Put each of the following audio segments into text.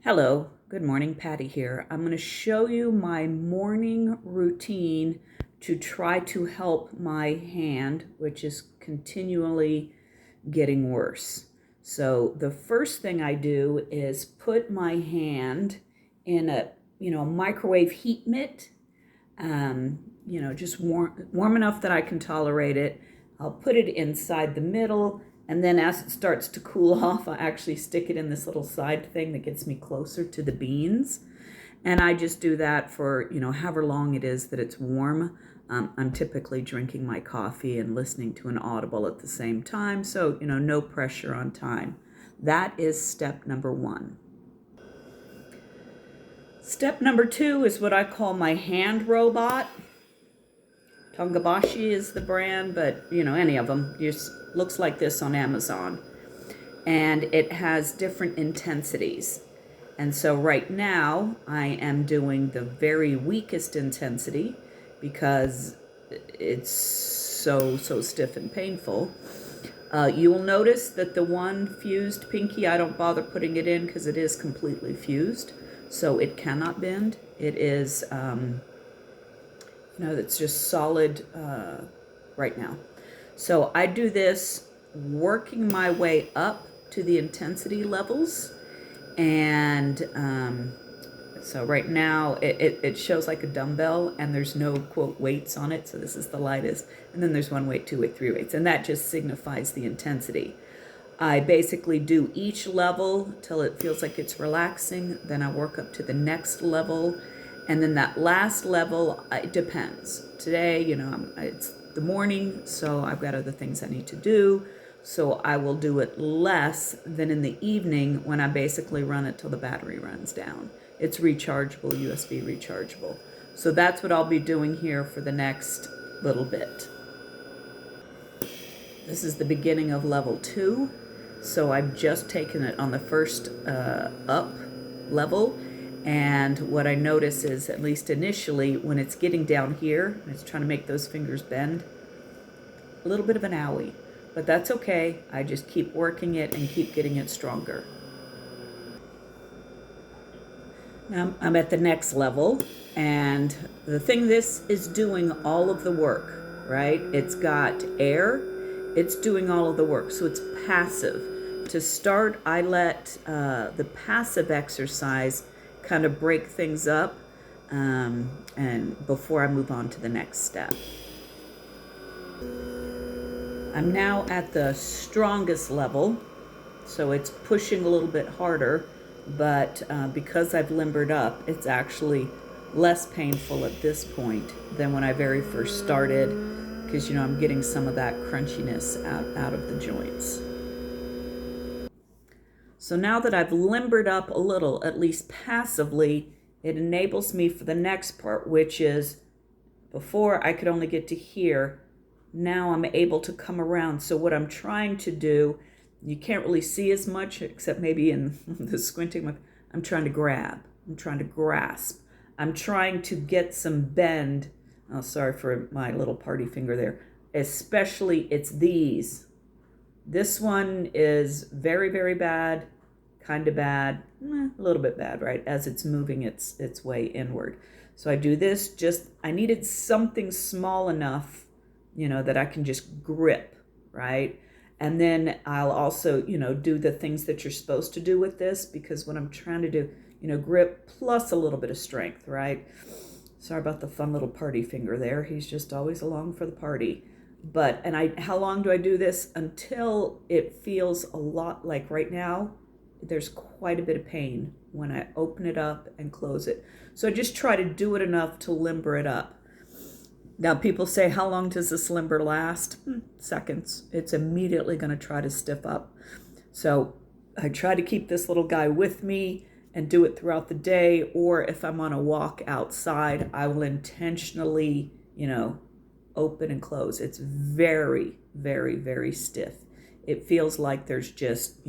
Hello, good morning, Patty here. I'm going to show you my morning routine to try to help my hand, which is continually getting worse. So the first thing I do is put my hand in a microwave heat mitt, just warm enough that I can tolerate it. I'll put it inside the middle, and then as it starts to cool off, I actually stick it in this little side thing that gets me closer to the beans. And I just do that for, however long it is that it's warm. I'm typically drinking my coffee and listening to an audible at the same time. So, no pressure on time. That is step number one. Step number two is what I call my hand robot. Tongabashi is the brand, but any of them just looks like this on Amazon. And it has different intensities. And so right now I am doing the very weakest intensity because it's so stiff and painful. You will notice that the one fused pinky, I don't bother putting it in because it is completely fused. So it cannot bend. It is, it's just solid right now. So I do this working my way up to the intensity levels. And so right now it shows like a dumbbell and there's no quote weights on it. So this is the lightest. And then there's 1 weight, 2 weight, 3 weights. And that just signifies the intensity. I basically do each level till it feels like it's relaxing. Then I work up to the next level. And then that last level, it depends. Today, it's the morning, so I've got other things I need to do. So I will do it less than in the evening when I basically run it till the battery runs down. It's rechargeable, USB rechargeable. So that's what I'll be doing here for the next little bit. This is the beginning of level 2. So I've just taken it on the first up level. And what I notice is, at least initially, when it's getting down here, and it's trying to make those fingers bend, a little bit of an owie. But that's okay. I just keep working it and keep getting it stronger. Now I'm at the next level, and the thing this is doing all of the work, right? It's got air. It's doing all of the work, so it's passive. To start, I let the passive exercise kind of break things up and before I move on to the next step. I'm now at the strongest level, so it's pushing a little bit harder, but because I've limbered up, it's actually less painful at this point than when I very first started, because I'm getting some of that crunchiness out of the joints. So now that I've limbered up a little, at least passively, it enables me for the next part, which is before I could only get to here. Now I'm able to come around. So what I'm trying to do, you can't really see as much except maybe in the squinting. I'm trying to grab. I'm trying to grasp. I'm trying to get some bend. Oh, sorry for my little party finger there. Especially it's these. This one is very, very bad, kind of bad, a little bit bad, right? As it's moving its way inward. So I do this I needed something small enough, that I can just grip, right? And then I'll also, do the things that you're supposed to do with this, because what I'm trying to do, grip plus a little bit of strength, right? Sorry about the fun little party finger there. He's just always along for the party. How long do I do this? Until it feels a lot like right now, there's quite a bit of pain when I open it up and close it. So I just try to do it enough to limber it up. Now people say, how long does this limber last? Seconds. It's immediately going to try to stiff up. So I try to keep this little guy with me and do it throughout the day. Or if I'm on a walk outside, I will intentionally, open and close. It's very, very, very stiff. It feels like there's just,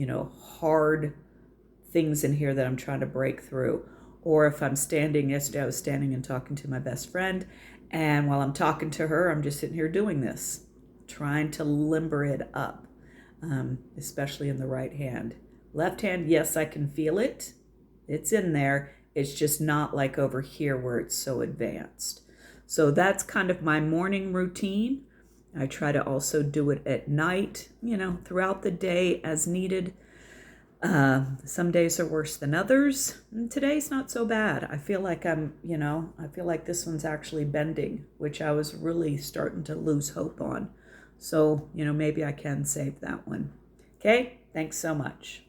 hard things in here that I'm trying to break through. Or if I'm standing, yesterday I was standing and talking to my best friend, and while I'm talking to her, I'm just sitting here doing this, trying to limber it up, especially in the right hand. Left hand, yes, I can feel it. It's in there. It's just not like over here where it's so advanced. So that's kind of my morning routine. I try to also do it at night, throughout the day as needed. Some days are worse than others. And today's not so bad. I feel like I feel like this one's actually bending, which I was really starting to lose hope on. So, maybe I can save that one. Okay, thanks so much.